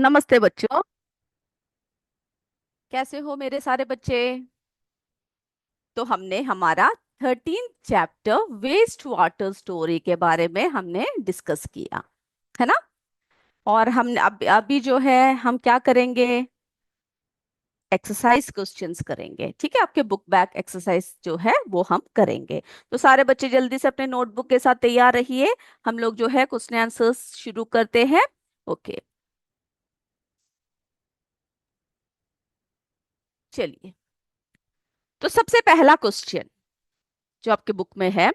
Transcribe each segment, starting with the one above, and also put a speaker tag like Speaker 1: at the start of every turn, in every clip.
Speaker 1: नमस्ते बच्चों। कैसे हो मेरे सारे बच्चे? तो हमने हमारा 13 चैप्टर वेस्ट वाटर स्टोरी के बारे में हमने डिस्कस किया, है ना। और हमने अभी जो है हम क्या करेंगे, एक्सरसाइज क्वेश्चंस करेंगे। ठीक है, आपके बुक बैक एक्सरसाइज जो है वो हम करेंगे। तो सारे बच्चे जल्दी से अपने नोटबुक के साथ तैयार रहिए। हम लोग जो है क्वेश्चन आंसर्स शुरू करते हैं। ओके, चलिए। तो सबसे पहला क्वेश्चन जो आपके बुक में है,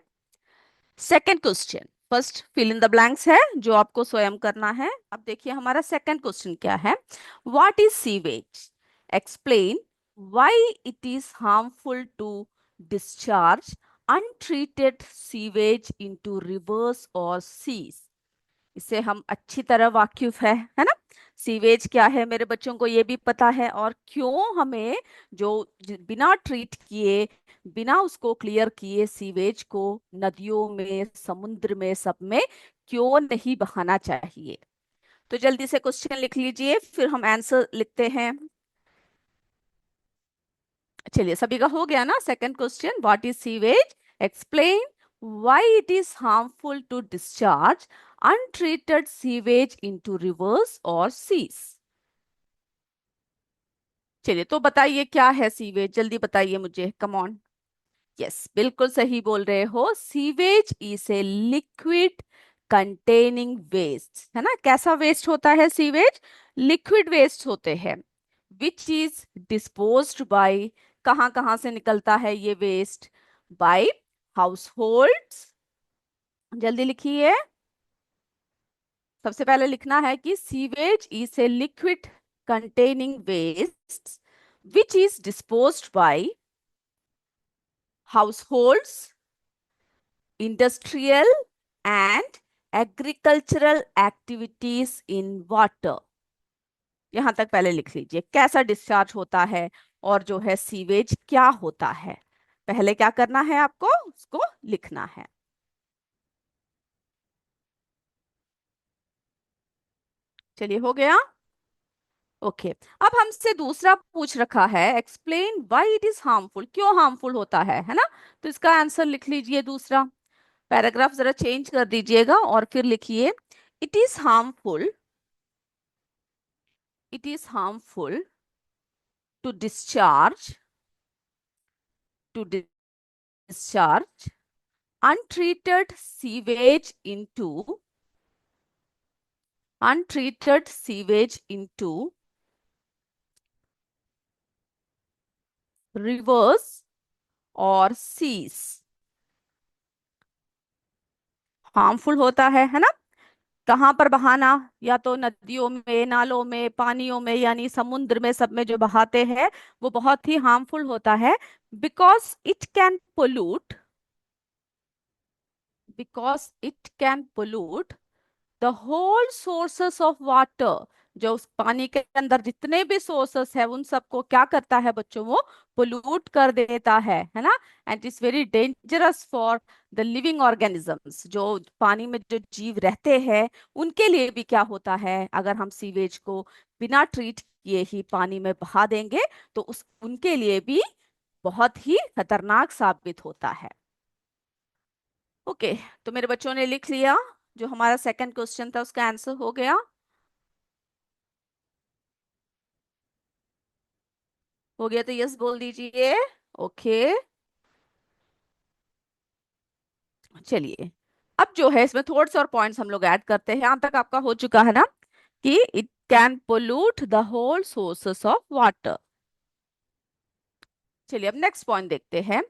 Speaker 1: second question, first fill in the blanks है जो आपको स्वयं करना है। अब देखिए हमारा सेकंड क्वेश्चन क्या है। What is sewage? Explain why it is harmful to discharge untreated sewage into rivers और सीज। इससे हम अच्छी तरह वाकिफ है ना। सीवेज क्या है मेरे बच्चों को ये भी पता है, और क्यों हमें जो बिना ट्रीट किए, बिना उसको क्लियर किए सीवेज को नदियों में, समुद्र में, सब में क्यों नहीं बहाना चाहिए। तो जल्दी से क्वेश्चन लिख लीजिए, फिर हम आंसर लिखते हैं। चलिए, सभी का हो गया ना। Second question, what is sewage? Explain why it is harmful to discharge untreated sewage into rivers or seas। चलिए, तो बताइए क्या है सीवेज, जल्दी बताइए मुझे, कम ऑन। यस, बिल्कुल सही बोल रहे हो। Sewage is a liquid containing waste, है ना। कैसा वेस्ट होता है सीवेज? लिक्विड वेस्ट होते हैं। विच इज डिस्पोज्ड बाय, कहाँ कहाँ से निकलता है ये वेस्ट? Bye house holds. जल्दी लिखिए। सबसे पहले लिखना है कि sewage is a liquid containing wastes which is disposed by households, industrial and agricultural activities in water। यहां तक पहले लिख लीजिए कैसा डिस्चार्ज होता है और जो है सीवेज क्या होता है। पहले क्या करना है आपको, उसको लिखना है। चलिए, हो गया। ओके, अब हमसे दूसरा पूछ रखा है, explain why it is harmful, क्यों हार्मफुल होता है ना। तो इसका आंसर लिख लीजिए। दूसरा पैराग्राफ जरा चेंज कर दीजिएगा और फिर लिखिए, it is harmful, it is harmful to discharge, to discharge untreated sewage into, untreated sewage into rivers और seas। हार्मफुल होता है ना। कहाँ पर बहाना? या तो नदियों में, नालों में, पानियों में, यानी समुद्र में, सब में जो बहाते हैं वो बहुत ही हार्मफुल होता है। Because it can pollute, because it can pollute the whole sources of water. जो उस पानी के अंदर जितने भी सोर्सेस है उन सबको क्या करता है बच्चों, वो पोल्यूट कर देता है ना। And it's very dangerous for the living organisms. जो पानी में जो जीव रहते हैं उनके लिए भी क्या होता है, अगर हम सीवेज को बिना ट्रीट किए ही पानी में बहा देंगे तो उस उनके लिए भी बहुत ही खतरनाक साबित होता है। ओके, तो मेरे बच्चों ने लिख लिया। जो हमारा सेकंड क्वेश्चन था उसका आंसर हो गया। हो गया तो यस बोल दीजिए। ओके, चलिए। अब जो है इसमें थोड़े से और पॉइंट्स हम लोग ऐड करते हैं। यहां तक आपका हो चुका है ना कि it can pollute the whole sources of water. चलिए, अब नेक्स्ट पॉइंट देखते हैं।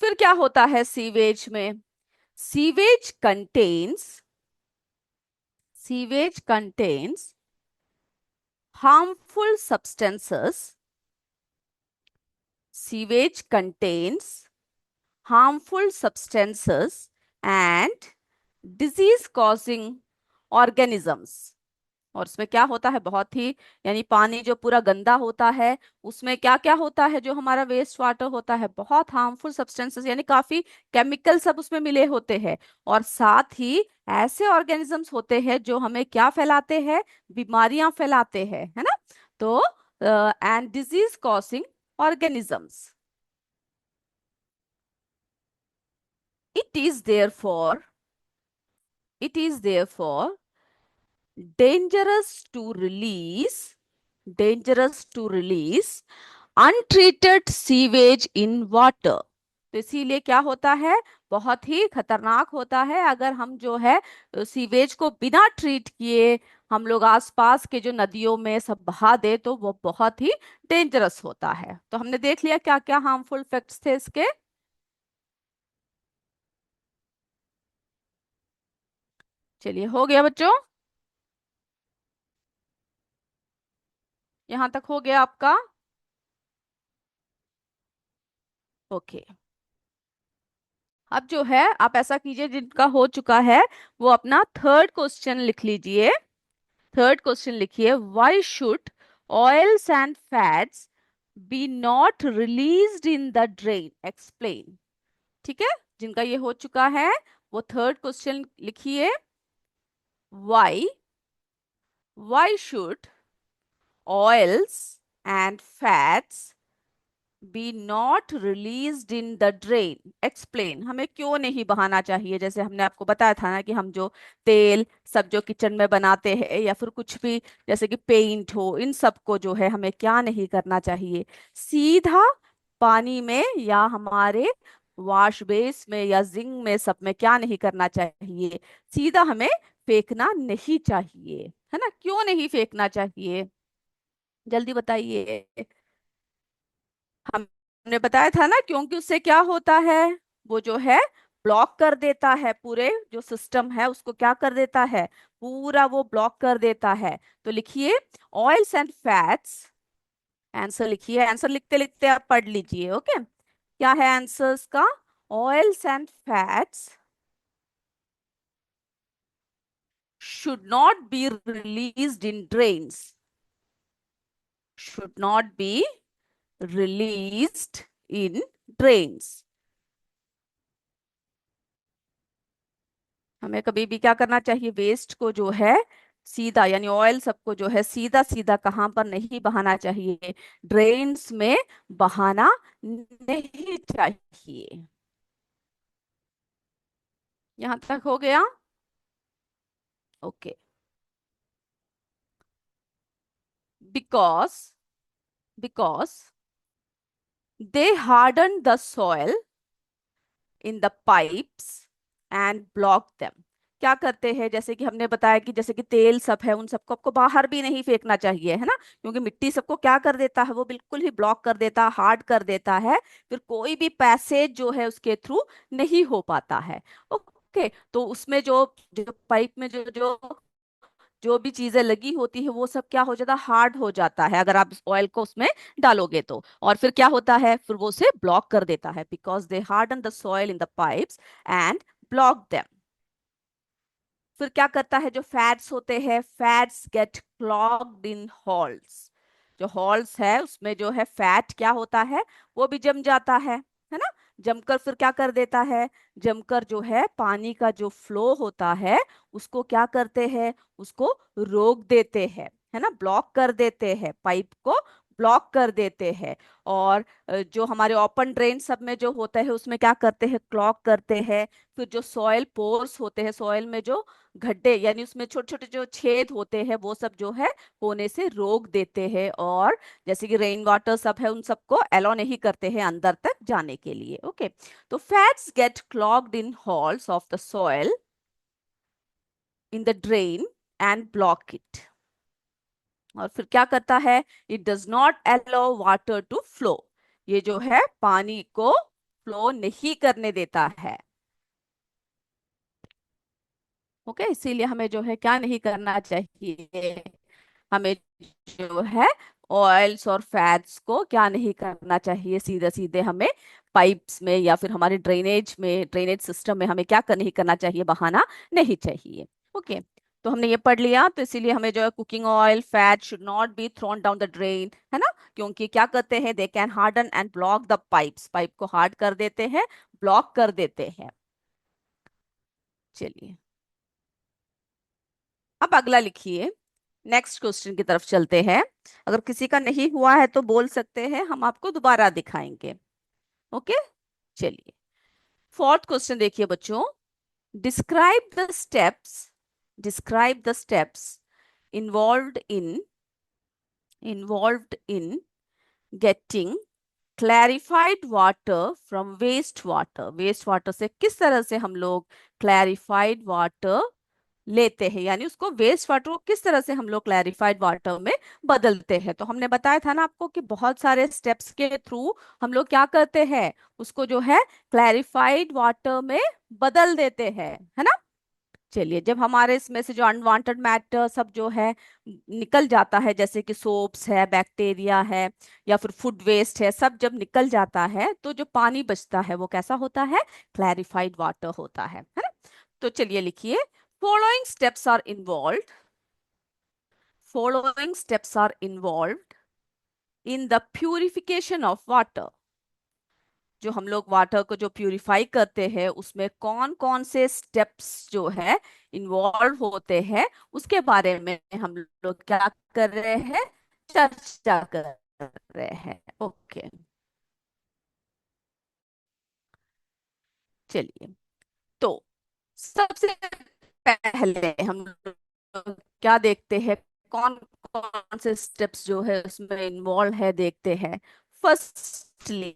Speaker 1: फिर क्या होता है सीवेज में? Sewage contains, sewage contains harmful substances, sewage contains harmful substances and disease causing organisms। और उसमें क्या होता है, बहुत ही, यानी पानी जो पूरा गंदा होता है, उसमें क्या क्या होता है, जो हमारा वेस्ट वाटर होता है, बहुत हार्मफुल सब्सटेंसेस, यानी काफी केमिकल सब उसमें मिले होते हैं। और साथ ही ऐसे ऑर्गेनिजम्स होते हैं जो हमें क्या फैलाते हैं, बीमारियां फैलाते हैं, है ना। तो and disease causing organisms, it is therefore it is therefore dangerous to release dangerous to release untreated sewage in water। तो इसीलिए क्या होता है, बहुत ही खतरनाक होता है अगर हम जो है सीवेज को बिना ट्रीट किए हम लोग आसपास के जो नदियों में सब बहा दे, तो वो बहुत ही डेंजरस होता है। तो हमने देख लिया क्या क्या हार्मफुल इफेक्ट्स थे इसके। चलिए, हो गया बच्चों, यहाँ तक हो गया आपका। ओके, अब जो है आप ऐसा कीजिए, जिनका हो चुका है वो अपना थर्ड क्वेश्चन लिख लीजिए। थर्ड क्वेश्चन लिखिए, why should oils and fats be not released in the drain, explain. ठीक है, जिनका ये हो चुका है वो थर्ड क्वेश्चन लिखिए, why why should oils and fats be not released in the drain, explain. हमें क्यों नहीं बहाना चाहिए, जैसे हमने आपको बताया था ना कि हम जो तेल सब जो किचन में बनाते हैं या फिर कुछ भी जैसे कि पेंट हो, इन सब को जो है हमें क्या नहीं करना चाहिए, सीधा पानी में या हमारे वॉश बेस में या जिंक में सब में क्या नहीं करना चाहिए, सीधा हमें फेंकना नहीं चाहिए, है ना। क्यों नहीं फेंकना चाहिए, जल्दी बताइए। हमने बताया था ना, क्योंकि उससे क्या होता है, वो जो है ब्लॉक कर देता है, पूरे जो सिस्टम है उसको क्या कर देता है, पूरा वो ब्लॉक कर देता है। तो लिखिए, ऑयल्स एंड फैट्स, आंसर लिखिए, आंसर लिखते लिखते आप पढ़ लीजिए। ओके, क्या है आंसर का, oils and fats should not be released in drains, should not be released in drains। हमें कभी भी क्या करना चाहिए, वेस्ट को जो है सीधा, यानी ऑयल सबको जो है सीधा सीधा कहाँ पर नहीं बहाना चाहिए, ड्रेन्स में बहाना नहीं चाहिए। यहाँ तक हो गया। Okay, because because they harden the soil in the pipes and block them। क्या करते हैं, जैसे कि हमने बताया कि जैसे कि तेल सब है उन सबको आपको बाहर भी नहीं फेंकना चाहिए, है ना, क्योंकि मिट्टी सबको क्या कर देता है, वो बिल्कुल ही ब्लॉक कर देता है, हार्ड कर देता है, फिर कोई भी पैसेज जो है उसके थ्रू नहीं हो पाता है। ओके, तो उसमें जो जो पाइप में जो जो जो भी चीजें लगी होती है वो सब क्या हो जाता है, हार्ड हो जाता है अगर आप ऑयल को उसमें डालोगे तो। और फिर क्या होता है, फिर वो उसे ब्लॉक कर देता है, because they harden the soil in the pipes and block them. फिर क्या करता है, जो फैट्स होते हैं, fats get clogged in halls. जो हॉल्स है उसमें जो है फैट क्या होता है, वो भी जम जाता है ना। जमकर फिर क्या कर देता है, जमकर जो है पानी का जो फ्लो होता है उसको क्या करते हैं, उसको रोक देते हैं, है ना, ब्लॉक कर देते हैं, पाइप को ब्लॉक कर देते हैं। और जो हमारे ओपन ड्रेन सब में जो होता है उसमें क्या करते हैं, क्लॉग करते हैं। फिर जो सॉइल पोर्स होते हैं, सॉइल में जो गड्ढे यानी उसमें छोटे छोटे जो छेद होते हैं वो सब जो है होने से रोक देते हैं, और जैसे कि रेन वाटर सब है उन सबको अलो नहीं करते हैं अंदर तक जाने के लिए। ओके, तो fats get clogged in holes of the soil in the drain and block it. और फिर क्या करता है, it does not allow water to flow, ये जो है पानी को फ्लो नहीं करने देता है। ओके, इसीलिए हमें जो है क्या नहीं करना चाहिए, हमें जो है ऑयल्स और फैट्स को क्या नहीं करना चाहिए, सीधे सीधे हमें पाइप्स में या फिर हमारे ड्रेनेज में, ड्रेनेज सिस्टम में हमें क्या नहीं करना चाहिए, बहाना नहीं चाहिए। ओके, तो हमने ये पढ़ लिया, तो इसीलिए हमें जो है cooking oil fat should not be thrown down the drain, है ना, क्योंकि क्या करते हैं, they can harden and block the pipes, pipe को हार्ड कर देते हैं, ब्लॉक कर देते हैं। चलिए अब अगला लिखिए, नेक्स्ट क्वेश्चन की तरफ चलते हैं। अगर किसी का नहीं हुआ है तो बोल सकते हैं, हम आपको दोबारा दिखाएंगे। ओके, चलिए फोर्थ क्वेश्चन देखिए बच्चों। Describe the steps, describe the steps involved in, involved in getting clarified water from waste water, waste water से किस तरह से हम लोग क्लैरिफाइड वाटर लेते हैं, यानी उसको वेस्ट वाटर को किस तरह से हम लोग क्लैरिफाइड वाटर में बदलते हैं। तो हमने बताया था ना आपको कि बहुत सारे स्टेप्स के थ्रू हम लोग क्या करते हैं, उसको जो है क्लैरिफाइड वाटर में बदल देते हैं, है ना। चलिए, जब हमारे इसमें से जो अनवांटेड मैटर सब जो है निकल जाता है, जैसे कि सोप्स है, बैक्टीरिया है, या फिर फूड वेस्ट है, सब जब निकल जाता है तो जो पानी बचता है वो कैसा होता है, क्लैरिफाइड वाटर होता है ना। तो चलिए लिखिए, following steps are involve, following steps are involved in the purification of water। जो हम लोग वाटर को जो प्यूरिफाई करते हैं उसमें कौन कौन से स्टेप्स जो है इन्वॉल्व होते हैं, उसके बारे में हम लोग क्या कर रहे हैं, चर्चा कर रहे हैं। ओके, चलिए, तो सबसे पहले हम लोग क्या देखते हैं, कौन कौन से स्टेप्स जो है उसमें इन्वॉल्व है, देखते हैं। फर्स्टली,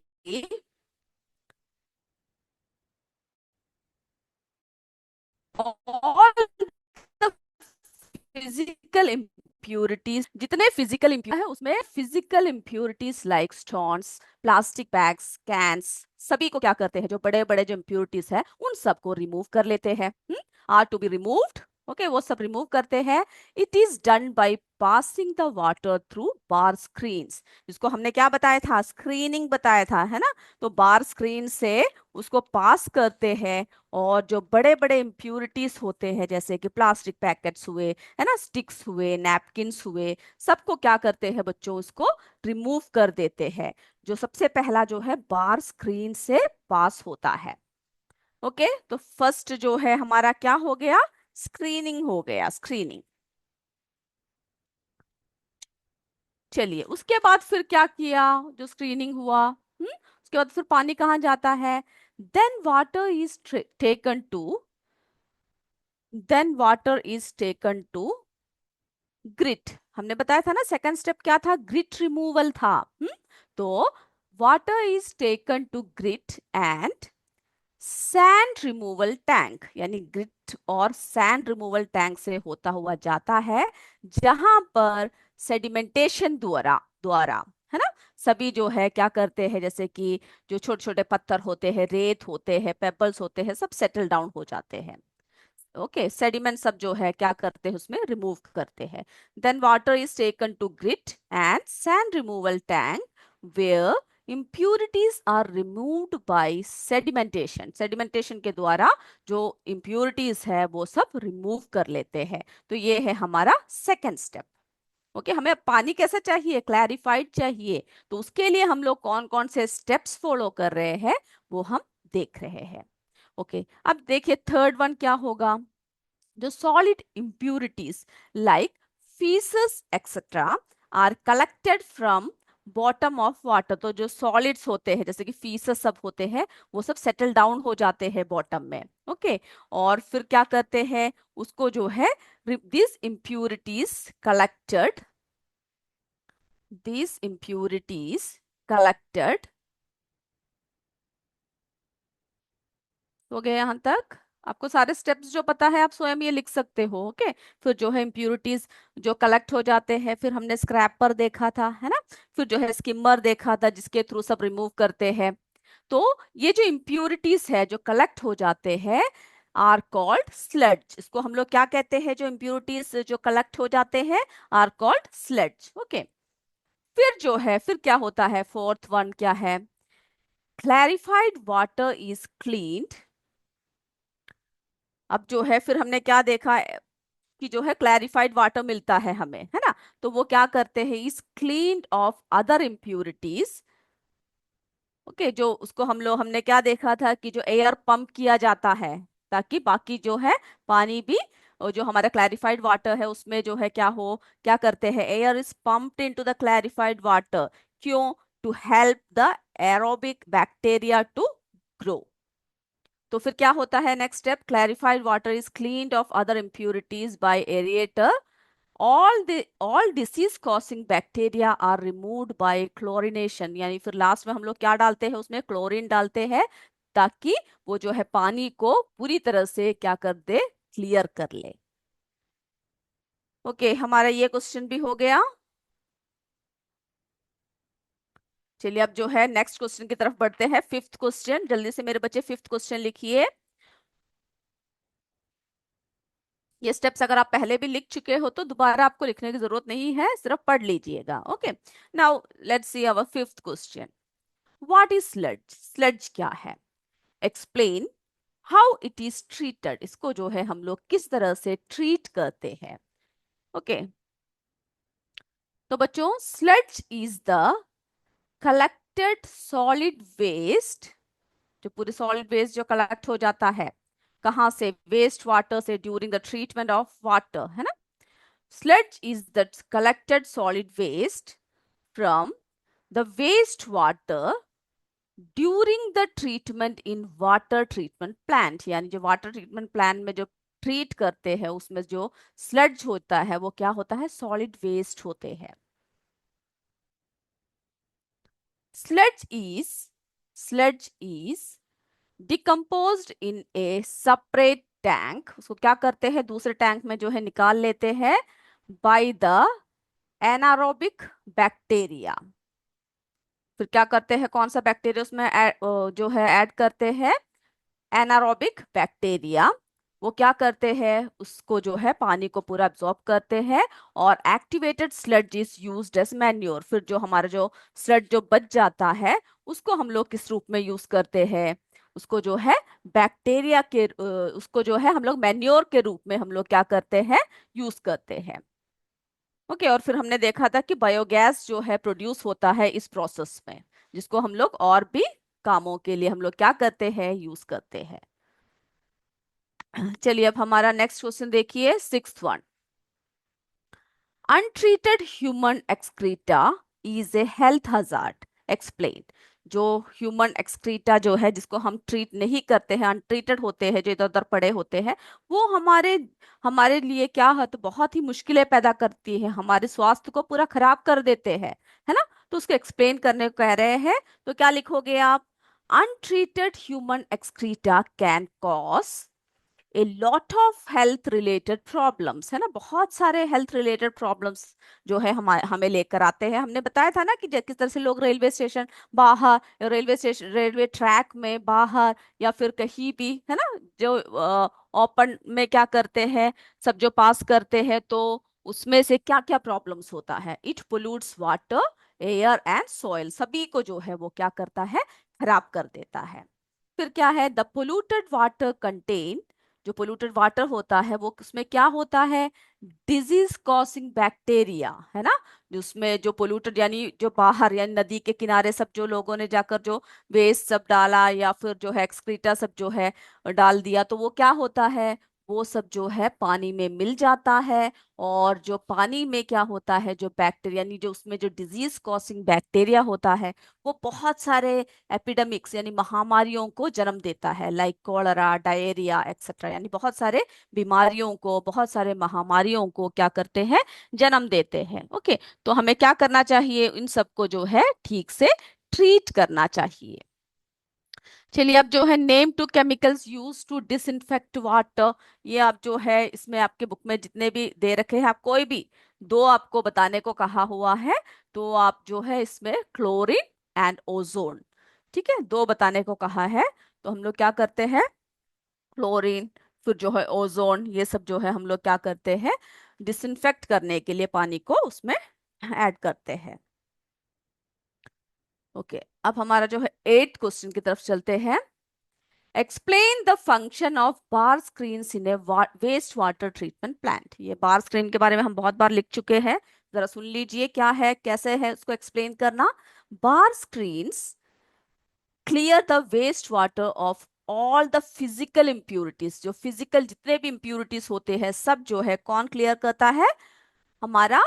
Speaker 1: ऑल फिजिकल इम्प्यूरिटीज, जितने फिजिकल इम्प्यूर है उसमें physical impurities like stones, plastic bags, cans, सभी को क्या करते हैं, जो बड़े बड़े जो इम्प्यूरिटीज है उन सबको रिमूव कर लेते हैं। Are to be removed, okay, वो सब रिमूव करते हैं। It is done by passing the water through bar screens, जिसको हमने क्या बताया था, स्क्रीनिंग बताया था, है ना। तो बार स्क्रीन से उसको पास करते हैं, और जो बड़े बड़े इम्प्यूरिटीज होते हैं जैसे कि प्लास्टिक पैकेट्स हुए, है ना, स्टिक्स हुए, नैपकिन्स हुए, सबको क्या करते हैं बच्चों, उसको रिमूव कर देते हैं। जो सबसे पहला जो है बार स्क्रीन से पास होता है। ओके, तो फर्स्ट जो है हमारा क्या हो गया, स्क्रीनिंग हो गया, स्क्रीनिंग। चलिए उसके बाद फिर क्या किया, जो स्क्रीनिंग हुआ, उसके बाद फिर पानी कहाँ जाता है, then water is taken to, then water is taken to grit. हमने बताया था ना सेकंड स्टेप क्या था, ग्रिट रिमूवल था। तो water is taken to grit and sand removal tank, यानी ग्रिट और सैंड रिमूवल टैंक से होता हुआ जाता है, जहां पर सेडिमेंटेशन द्वारा द्वारा है ना, सभी जो है क्या करते हैं, जैसे कि जो छोटे छोटे पत्थर होते हैं, रेत होते हैं, पेबल्स होते हैं, सब सेटल डाउन हो जाते हैं। ओके, सेडिमेंट सब जो है क्या करते हैं, उसमें रिमूव करते हैं। Then water is taken to grit and sand removal tank where impurities are removed by sedimentation, sedimentation के द्वारा जो impurities है वो सब रिमूव कर लेते हैं। तो ये है हमारा सेकेंड स्टेप। ओके, हमें पानी कैसा चाहिए, क्लैरिफाइड चाहिए, तो उसके लिए हम लोग कौन कौन से स्टेप्स फॉलो कर रहे हैं वो हम देख रहे हैं। ओके, अब देखिए थर्ड वन क्या होगा, the solid impurities like feces etc are collected from bottom of water. तो जो सॉलिड्स होते हैं जैसे कि फीसस सब होते हैं वो सब सेटल डाउन हो जाते हैं बॉटम में। ओके, और फिर क्या करते हैं, उसको जो है this impurities collected, these impurities collected, हो गए यहाँ तक। आपको सारे स्टेप्स जो पता है आप स्वयं ये लिख सकते हो। ओके, फिर जो है इम्प्यूरिटीज जो कलेक्ट हो जाते हैं, फिर हमने स्क्रैपर देखा था, है ना, फिर जो है स्किमर देखा था जिसके थ्रू सब रिमूव करते हैं। तो ये जो इम्प्यूरिटीज है जो कलेक्ट हो जाते हैं आर कॉल्ड स्लड्ज, इसको हम लोग क्या कहते हैं, जो इम्प्यूरिटीज जो कलेक्ट हो जाते हैं आर कॉल्ड स्लड्ज। ओके, फिर जो है फिर क्या होता है, फोर्थ वन क्या है, क्लैरिफाइड वाटर इज क्लीन्ड। अब जो है फिर हमने क्या देखा, कि जो है क्लैरिफाइड वाटर मिलता है हमें, है ना। तो वो क्या करते हैं, is cleaned of other impurities. Okay, जो उसको हमने क्या देखा था कि जो एयर पंप किया जाता है ताकि बाकी जो है पानी भी, और जो हमारा क्लैरिफाइड वाटर है उसमें जो है क्या हो, क्या करते हैं, air is pumped into the clarified water. क्यों? To help the aerobic bacteria to grow. तो फिर क्या होता है next step, clarified water is cleaned of other impurities by aerator. all disease causing bacteria are removed by chlorination। यानी फिर last में हम लोग क्या डालते हैं, उसमें क्लोरीन डालते हैं ताकि वो जो है पानी को पूरी तरह से क्या कर दे, क्लियर कर ले। ओके, हमारा ये क्वेश्चन भी हो गया। चलिए अब जो है नेक्स्ट क्वेश्चन की तरफ बढ़ते हैं, फिफ्थ क्वेश्चन। जल्दी से मेरे बच्चे फिफ्थ क्वेश्चन लिखिए। ये स्टेप्स अगर आप पहले भी लिख चुके हो तो दोबारा आपको लिखने की जरूरत नहीं है, सिर्फ पढ़ लीजिएगा। Okay, now let's see our fifth question. What is sludge? Sludge क्या है? Explain how it is treated. इसको जो है हम लोग किस तरह से ट्रीट करते हैं। ओके, तो बच्चों sludge is the collected solid waste, जो पूरे सॉलिड वेस्ट जो कलेक्ट हो जाता है कहाँ से, वेस्ट वाटर से, during the treatment of water, है ना। Sludge is the collected solid waste from the waste water during the treatment in water treatment plant. यानी जो वाटर ट्रीटमेंट प्लांट में जो ट्रीट करते हैं उसमें जो स्लज होता है वो क्या होता है, सॉलिड वेस्ट होते हैं। Sludge is sludge is decomposed in A separate tank. उसको क्या करते हैं, दूसरे टैंक में जो है निकाल लेते हैं बाय द एनारोबिक बैक्टीरिया। फिर क्या करते हैं, कौन सा बैक्टीरिया उसमें जो है ऐड करते हैं, एनारोबिक बैक्टीरिया। वो क्या करते हैं, उसको जो है पानी को पूरा एब्जॉर्ब करते हैं, और activated sludge is used as manure. फिर जो हमारा जो स्लज जो बच जाता है उसको हम लोग किस रूप में यूज करते हैं, उसको जो है बैक्टीरिया के उसको जो है हम लोग मैन्योर के रूप में हम लोग क्या करते हैं, यूज करते हैं। ओके, और फिर हमने देखा था कि बायोगैस जो है प्रोड्यूस होता है इस प्रोसेस में, जिसको हम लोग और भी कामों के लिए हम लोग क्या करते हैं, यूज करते हैं। चलिए अब हमारा नेक्स्ट क्वेश्चन देखिए, sixth one. Untreated human excreta is a health hazard. Explain. जो ह्यूमन एक्सक्रीटा जो है जिसको हम ट्रीट नहीं करते हैं, अनट्रीटेड होते हैं, जो इधर उधर पड़े होते हैं, वो हमारे हमारे लिए क्या है, तो बहुत ही मुश्किलें पैदा करती है, हमारे स्वास्थ्य को पूरा खराब कर देते हैं, है ना। तो उसको एक्सप्लेन करने को कह रहे हैं, तो क्या लिखोगे आप, untreated human excreta can cause a lot of health related problems, है ना। बहुत सारे हेल्थ रिलेटेड प्रॉब्लम्स जो है हमें लेकर आते हैं। हमने बताया था ना कि किस तरह से लोग रेलवे स्टेशन बाहर, रेलवे स्टेशन, रेलवे ट्रैक में बाहर, या फिर कहीं भी, है ना, जो ओपन में क्या करते हैं, सब जो पास करते हैं, तो उसमें से क्या क्या प्रॉब्लम्स होता है, it pollutes water, air and soil, सभी को जो है वो क्या करता है, खराब कर देता है। फिर क्या है, द पोल्यूटेड वाटर कंटेन, जो पोल्यूटेड वाटर होता है वो उसमें क्या होता है, डिजीज कॉजिंग बैक्टीरिया, है ना। उसमें जो पोल्यूटेड यानी जो बाहर, यानी नदी के किनारे सब जो लोगों ने जाकर जो वेस्ट सब डाला, या फिर जो है एक्सक्रीटा सब जो है डाल दिया, तो वो क्या होता है, वो सब जो है पानी में मिल जाता है। और जो पानी में क्या होता है, जो बैक्टीरिया यानी जो उसमें जो डिजीज कॉजिंग बैक्टीरिया होता है, वो बहुत सारे एपिडेमिक्स यानी महामारियों को जन्म देता है, लाइक कॉलरा, डायरिया एक्सेट्रा, यानी बहुत सारे बीमारियों को, बहुत सारे महामारियों को क्या करते हैं, जन्म देते हैं। ओके, तो हमें क्या करना चाहिए, इन सबको जो है ठीक से ट्रीट करना चाहिए। चलिए अब जो है, name two chemicals use to disinfect water. ये आप जो है इसमें आपके बुक में जितने भी दे रखे हैं, आप कोई भी दो आपको बताने को कहा हुआ है, तो आप जो है इसमें क्लोरीन एंड ओजोन, ठीक है, दो बताने को कहा है। तो हम लोग क्या करते हैं, क्लोरीन, फिर जो है ओजोन, ये सब जो है हम लोग क्या करते हैं, डिसइंफेक्ट करने के लिए पानी को उसमें ऐड करते हैं। ओके, अब हमारा जो है एट क्वेश्चन की तरफ चलते हैं। Explain the function of bar screen in a waste water treatment plant. ये बार स्क्रीन के बारे में हम बहुत बार लिख चुके हैं, जरा सुन लीजिए क्या है, कैसे है उसको एक्सप्लेन करना। Bar screens clear the waste water of all the physical impurities. जो फिजिकल जितने भी इम्प्यूरिटीज होते हैं सब जो है कौन क्लियर करता है? हमारा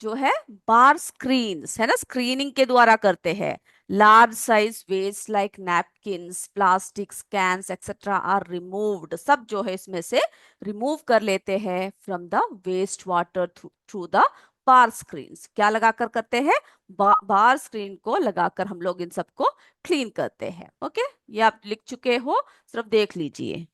Speaker 1: जो है बार स्क्रीन्स है ना, स्क्रीनिंग के द्वारा करते हैं। Large size waste like napkins, plastic, cans etcetera are removed. सब जो है इसमें से रिमूव कर लेते हैं from the waste water through the bar screens. क्या लगाकर करते हैं? बार स्क्रीन को लगाकर हम लोग इन सबको क्लीन करते हैं। ओके, ये आप लिख चुके हो, सिर्फ देख लीजिए।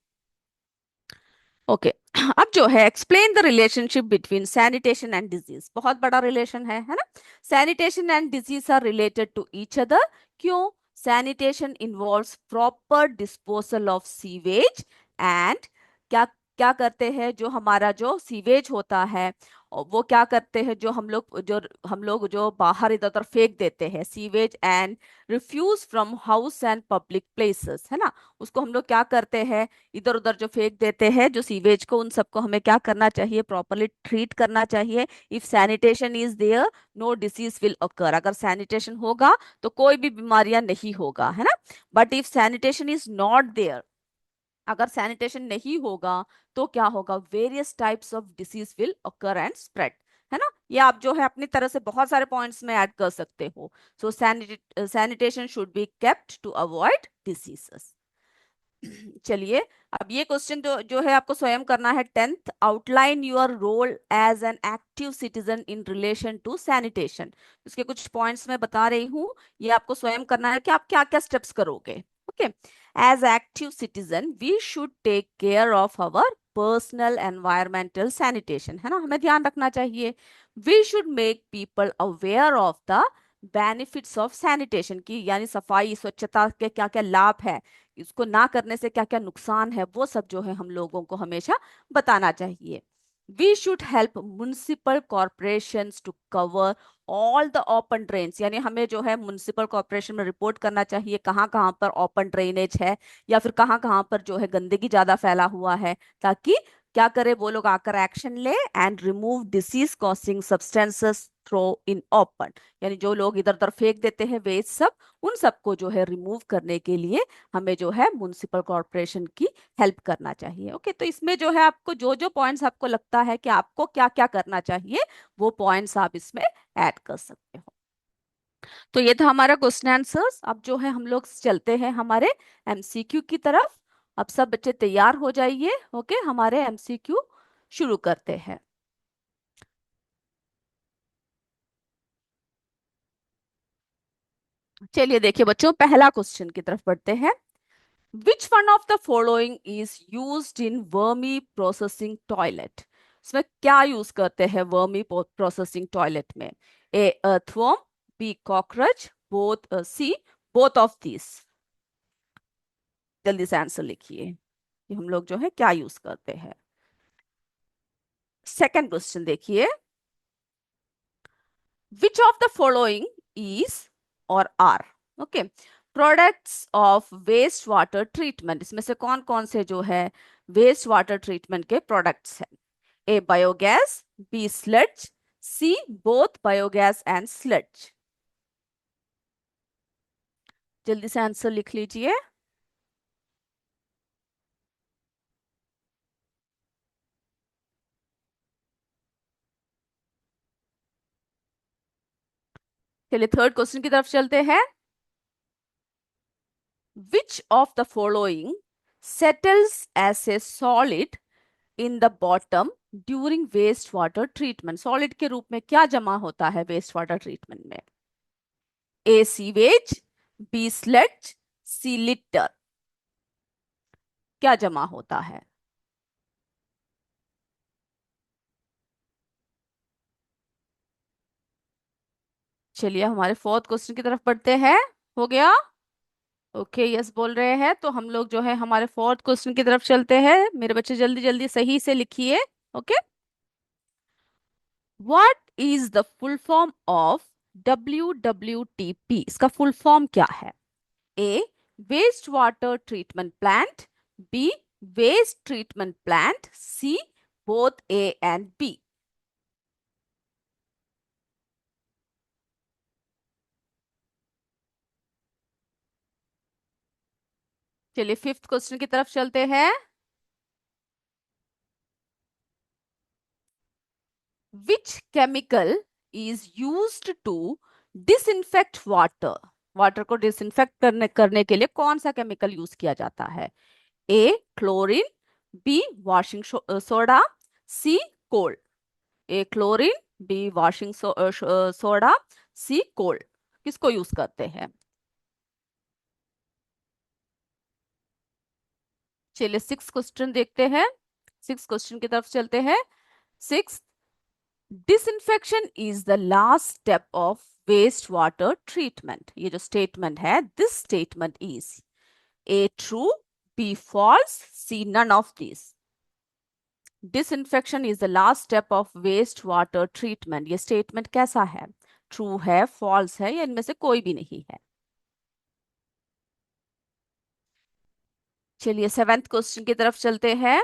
Speaker 1: ओके अब जो है explain the relationship between sanitation and disease. बहुत बड़ा रिलेशन है ना। Sanitation and disease are related to each other. क्यों? Sanitation involves proper disposal of sewage and क्या क्या करते हैं? जो हमारा जो सीवेज होता है और वो क्या करते हैं, जो हम लोग जो बाहर इधर उधर फेंक देते हैं sewage and refuse from house and public places, है ना। उसको हम लोग क्या करते हैं, इधर उधर जो फेंक देते हैं जो सीवेज को, उन सबको हमें क्या करना चाहिए? प्रॉपरली ट्रीट करना चाहिए। If sanitation is there no disease will occur. अगर सैनिटेशन होगा तो कोई भी बीमारियां नहीं होगा, है ना। But if sanitation is not there, अगर सैनिटेशन नहीं होगा तो क्या होगा? Various types of disease will occur and spread, है ना। ये आप जो है अपनी तरह से बहुत सारे पॉइंट्स में ऐड कर सकते हो। So sanitation should be kept to avoid diseases. चलिए, अब ये क्वेश्चन जो है आपको स्वयं करना है। 10th, outline your role as an active citizen in relation to sanitation. इसके कुछ पॉइंट्स मैं बता रही हूँ, ये आपको स्वयं करना है कि आप क्या क्या स्टेप्स करोगे। Okay, as active citizen we should take care of our personal environmental sanitation, है ना, हमें ध्यान रखना चाहिए। We should make people aware of the benefits of sanitation की, यानी सफाई स्वच्छता के क्या क्या लाभ है, इसको ना करने से क्या क्या नुकसान है, वो सब जो है हम लोगों को हमेशा बताना चाहिए। We should help municipal corporations to cover all the open drains, यानी हमें जो है म्युनिसिपल कॉरपोरेशन में रिपोर्ट करना चाहिए कहाँ कहाँ पर ओपन ड्रेनेज है या फिर कहाँ कहाँ पर जो है गंदगी ज्यादा फैला हुआ है, ताकि क्या करे वो लोग आकर एक्शन ले and remove disease causing substances throw in open. यानी जो लोग इधर उधर फेंक देते हैं वेस्ट सब, उन सबको जो है रिमूव करने के लिए हमें जो है म्युनिसिपल कॉरपोरेशन की हेल्प करना चाहिए। ओके, तो इसमें जो है आपको जो जो पॉइंट्स आपको लगता है कि आपको क्या क्या करना चाहिए, वो पॉइंट्स आप इसमें ऐड कर सकते हो। तो ये था हमारा क्वेश्चन आंसर्स। अब जो है हम लोग चलते हैं हमारे एमसीक्यू की तरफ। अब सब बच्चे तैयार हो जाइए। ओके, हमारे एमसीक्यू शुरू करते हैं। चलिए देखिए बच्चों, पहला क्वेश्चन की तरफ बढ़ते हैं। Which one of the following is used in vermi processing toilet? इसमें क्या यूज करते हैं वर्मी प्रोसेसिंग टॉयलेट में? A earthworm, B cockroach, both C both of this. जल्दी से आंसर लिखिए कि हम लोग जो है क्या यूज करते हैं। सेकंड क्वेश्चन देखिए, which of the following is or are okay products of waste water treatment? इसमें से कौन कौन से जो है वेस्ट वाटर ट्रीटमेंट के प्रोडक्ट्स हैं? A biogas, B sludge, C both biogas and sludge. जल्दी से आंसर लिख लीजिए। चलिए थर्ड क्वेश्चन की तरफ चलते हैं। Which of the following settles as a solid in the bottom during wastewater treatment? Solid के रूप में क्या जमा होता है वेस्ट वाटर ट्रीटमेंट में? ए सीवेज, बी स्लज, सी लिटर। क्या जमा होता है? चलिए हमारे फोर्थ क्वेश्चन की तरफ बढ़ते हैं। हो गया? ओके, यस बोल रहे हैं, तो हम लोग जो है हमारे फोर्थ क्वेश्चन की तरफ चलते हैं। मेरे बच्चे जल्दी जल्दी सही से लिखिए। Okay, what is the full form of WWTP? इसका फुल फॉर्म क्या है? A waste water treatment plant, B waste treatment plant, C both A and B. चलिए फिफ्थ क्वेश्चन की तरफ चलते हैं। Which chemical is used to disinfect water? Water को disinfect करने के लिए कौन सा केमिकल यूज किया जाता है? ए क्लोरीन, बी वॉशिंग सोडा, सी कोल्ड। ए क्लोरीन, बी वॉशिंग सोडा, सी कोल्ड। किसको यूज करते हैं? चलिए सिक्स क्वेश्चन देखते हैं। सिक्स क्वेश्चन की तरफ चलते हैं। Six, disinfection is the last step of waste water treatment. ये जो स्टेटमेंट है, this statement is A true, B false, C none of this. Disinfection is the last step of waste water treatment, ये statement कैसा है? True है, false है, या इनमें से कोई भी नहीं है? चलिए सेवेंथ क्वेश्चन की तरफ चलते हैं।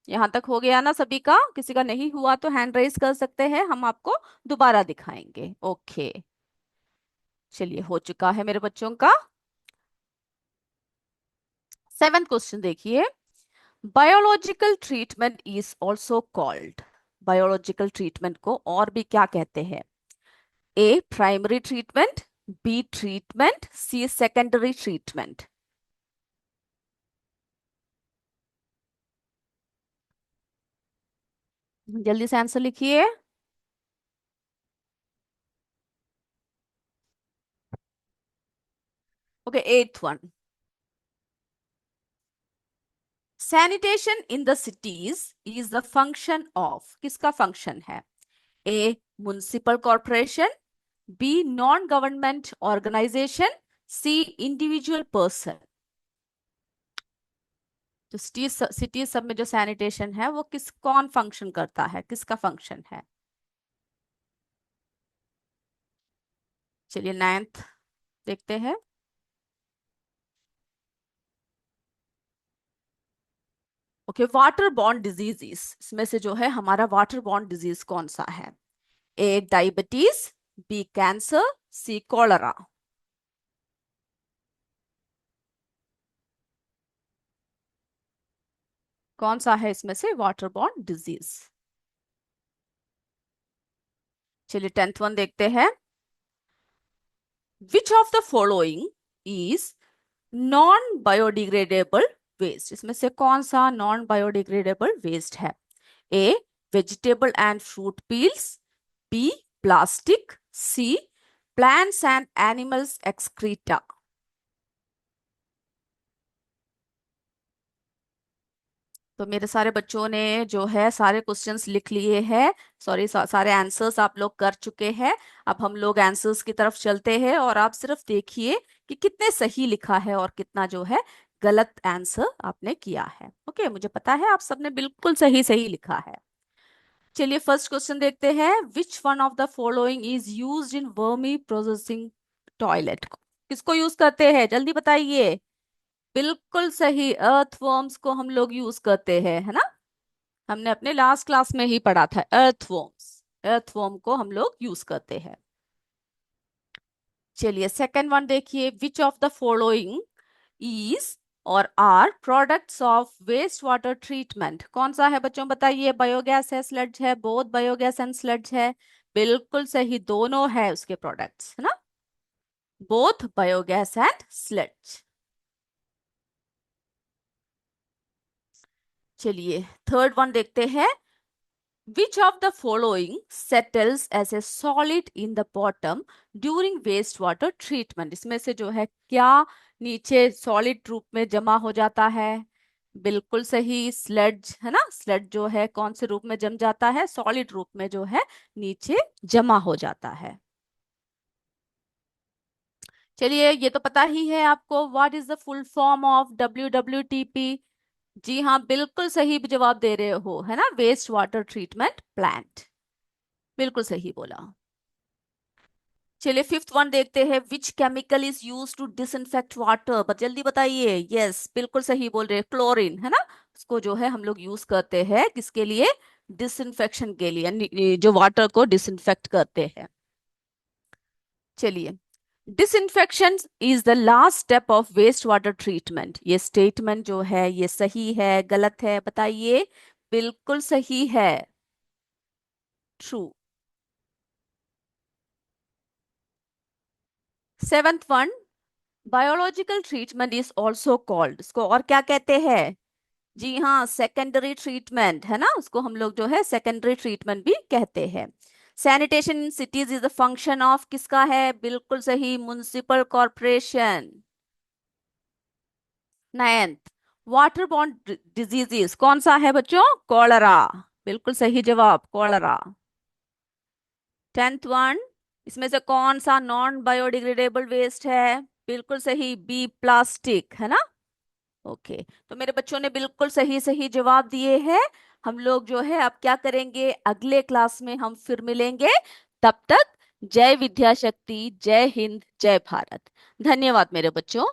Speaker 1: यहां तक हो गया ना सभी का? किसी का नहीं हुआ तो हैंड रेज कर सकते हैं, हम आपको दोबारा दिखाएंगे। ओके, चलिए हो चुका है मेरे बच्चों का। सेवेंथ क्वेश्चन देखिए। Biological treatment is also called. Biological treatment को और भी क्या कहते हैं? A primary treatment, B treatment, C secondary treatment. जल्दी से आंसर लिखिए। Okay, eighth one. Sanitation in the cities is the function of, किसका फंक्शन है? A municipal corporation, B non government organization, C individual person. जो city सब में जो sanitation है वो कौन फंक्शन करता है, किसका फंक्शन है? चलिए नाइन्थ देखते हैं। ओके, वाटर बॉर्न डिजीजेस, इसमें से जो है हमारा वाटर बॉर्न डिजीज कौन सा है? A diabetes, B cancer, C cholera. कौन सा है इसमें से वाटर बॉर्न डिजीज? चलिए टेंथ वन देखते हैं। Which of the following is non biodegradable waste? इसमें से कौन सा नॉन बायोडिग्रेडेबल वेस्ट है? A vegetable and fruit peels, B plastic, C plants and animals excreta. तो मेरे सारे बच्चों ने जो है सारे क्वेश्चंस लिख लिए हैं। सॉरी, सारे आंसर्स आप लोग कर चुके हैं। अब हम लोग आंसर्स की तरफ चलते हैं और आप सिर्फ देखिए कि कितने सही लिखा है और कितना जो है गलत आंसर आपने किया है। ओके, मुझे पता है आप सबने बिल्कुल सही सही लिखा है। चलिए फर्स्ट क्वेश्चन देखते हैं। Which one of the following is used in vermi processing toilet? किसको यूज करते हैं, जल्दी बताइए। बिल्कुल सही, अर्थवर्म्स को हम लोग यूज करते हैं, है ना? हमने अपने लास्ट क्लास में ही पढ़ा था अर्थवर्म्स। अर्थवर्म को हम लोग यूज करते हैं। चलिए सेकंड वन देखिए। Which of the following is or are products of waste water treatment? कौन सा है बच्चों, बताइए। बायोगैस है, स्लड्ज है, बोथ बायोगैस एंड स्लड्ज है? बिल्कुल सही, दोनों है उसके प्रोडक्ट्स, है ना? Both biogas and sludge. चलिए थर्ड वन देखते हैं। Which of the following settles as a solid in the bottom during wastewater treatment? इसमें से जो है क्या नीचे सॉलिड रूप में जमा हो जाता है? बिल्कुल सही, स्लड्ज, है ना? स्लड जो है कौन से रूप में जम जाता है? सॉलिड रूप में जो है नीचे जमा हो जाता है। चलिए ये तो पता ही है आपको। What is the full form of WWTP? जी हाँ, बिल्कुल सही जवाब दे रहे हो, है ना? Waste water treatment plant. बिल्कुल सही बोला। चलिए फिफ्थ वन देखते हैं, which chemical is use to disinfect water, बस जल्दी बताइए। यस, बिल्कुल सही बोल रहे हैं, क्लोरीन है ना। इसको जो है हम लोग यूज करते हैं किसके लिए? डिसइंफेक्शन के लिए, यानी ये जो वाटर को डिसइंफेक्ट करते हैं। चलिए, disinfection is the last step of waste water treatment, ये स्टेटमेंट जो है ये सही है गलत है बताइए? बिल्कुल सही है, true. Seventh one, biological treatment is also called, इसको और क्या कहते हैं? जी हाँ, सेकेंडरी ट्रीटमेंट है ना, उसको हम लोग जो है सेकेंडरी ट्रीटमेंट भी कहते हैं। Sanitation in cities is a function of किसका है? बिल्कुल सही, municipal corporation. Ninth, water borne diseases कौन सा है बच्चों? कॉलरा, बिल्कुल सही जवाब, कॉलरा। टेंथ वन, इसमें से कौन सा नॉन बायोडिग्रेडेबल वेस्ट है? बिल्कुल सही, बी प्लास्टिक है ना। ओके, तो मेरे बच्चों ने बिल्कुल सही सही जवाब दिए हैं। हम लोग जो है अब क्या करेंगे, अगले क्लास में हम फिर मिलेंगे। तब तक जय विद्या शक्ति, जय हिंद, जय भारत। धन्यवाद मेरे बच्चों।